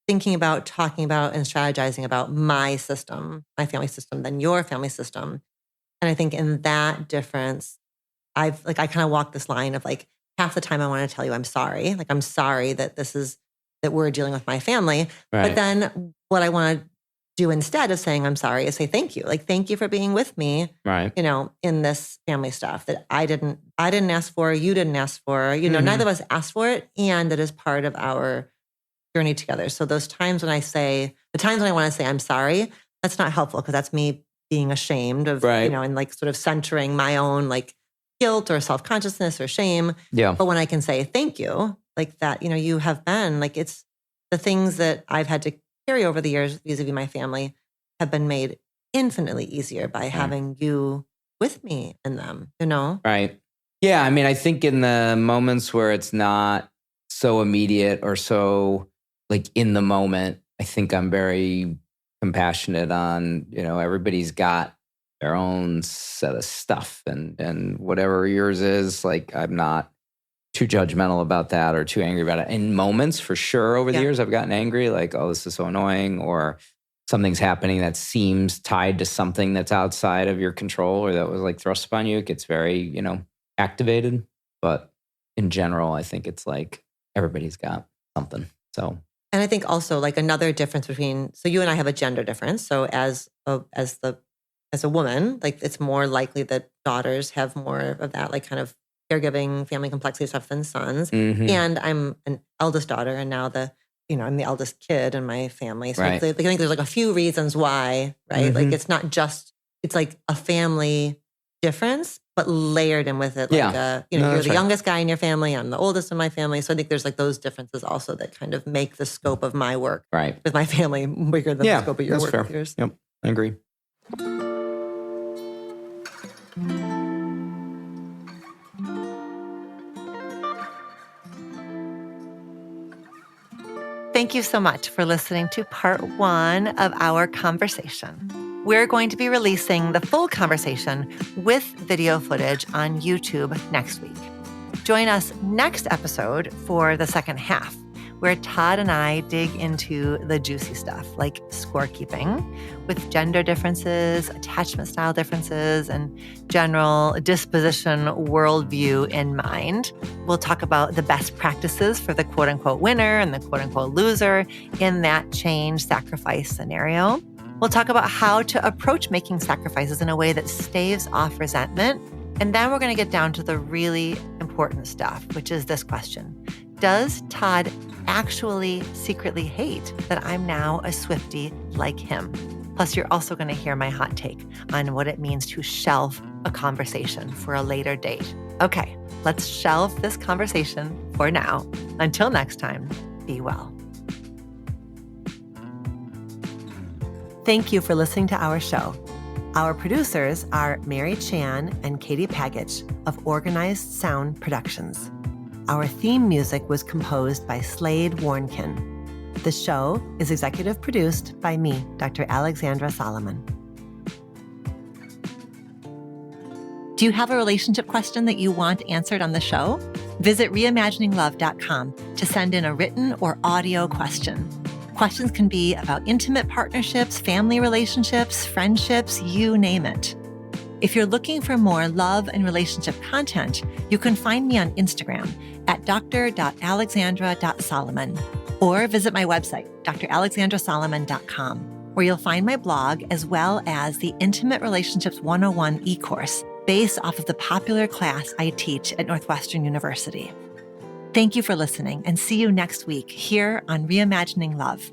thinking about, talking about, and strategizing about my system, my family system, than your family system. And I think in that difference, I kind of walk this line of like half the time I want to tell you I'm sorry. Like I'm sorry that that we're dealing with my family. Right. But then what I want to do instead of saying I'm sorry is say thank you. Like thank you for being with me. Right. In this family stuff that I didn't ask for, you didn't ask for, neither of us asked for it, and that is part of our journey together. So the times when I want to say I'm sorry, that's not helpful because that's me being ashamed of, and like sort of centering my own like guilt or self-consciousness or shame. Yeah. But when I can say thank you, like that, you have been like, it's the things that I've had to carry over the years vis-a-vis my family have been made infinitely easier by having you with me in them, Right. Yeah. I mean, I think in the moments where it's not so immediate or so like in the moment, I think I'm very compassionate on, everybody's got their own set of stuff and whatever yours is, like I'm not too judgmental about that or too angry about it. In moments, for sure, over the years, I've gotten angry, like, oh, this is so annoying, or something's happening that seems tied to something that's outside of your control or that was like thrust upon you. It gets very, activated. But in general, I think it's like everybody's got something. So. And I think also like another difference so you and I have a gender difference. So as a woman, like it's more likely that daughters have more of that like kind of caregiving, family complexity stuff than sons. Mm-hmm. And I'm an eldest daughter, and now I'm the eldest kid in my family. So I think there's like a few reasons why, right? Mm-hmm. Like it's not just, it's like a family difference, but layered in with it. Like you're the youngest guy in your family, I'm the oldest in my family. So I think there's like those differences also that kind of make the scope of my work with my family bigger than the scope of your work with yours. Yep, I agree. Thank you so much for listening to part 1 of our conversation. We're going to be releasing the full conversation with video footage on YouTube next week. Join us next episode for the second half, where Todd and I dig into the juicy stuff like scorekeeping with gender differences, attachment style differences, and general disposition worldview in mind. We'll talk about the best practices for the quote unquote winner and the quote unquote loser in that change sacrifice scenario. We'll talk about how to approach making sacrifices in a way that staves off resentment. And then we're going to get down to the really important stuff, which is this question. Does Todd actually secretly hate that I'm now a Swiftie like him? Plus, you're also going to hear my hot take on what it means to shelve a conversation for a later date. Okay, let's shelve this conversation for now. Until next time, be well. Thank you for listening to our show. Our producers are Mary Chan and Katie Pagich of Organized Sound Productions. Our theme music was composed by Slade Warnkin. The show is executive produced by me, Dr. Alexandra Solomon. Do you have a relationship question that you want answered on the show? Visit reimagininglove.com to send in a written or audio question. Questions can be about intimate partnerships, family relationships, friendships, you name it. If you're looking for more love and relationship content, you can find me on Instagram at dr.alexandra.solomon or visit my website, dralexandrasolomon.com, where you'll find my blog as well as the Intimate Relationships 101 e-course based off of the popular class I teach at Northwestern University. Thank you for listening and see you next week here on Reimagining Love.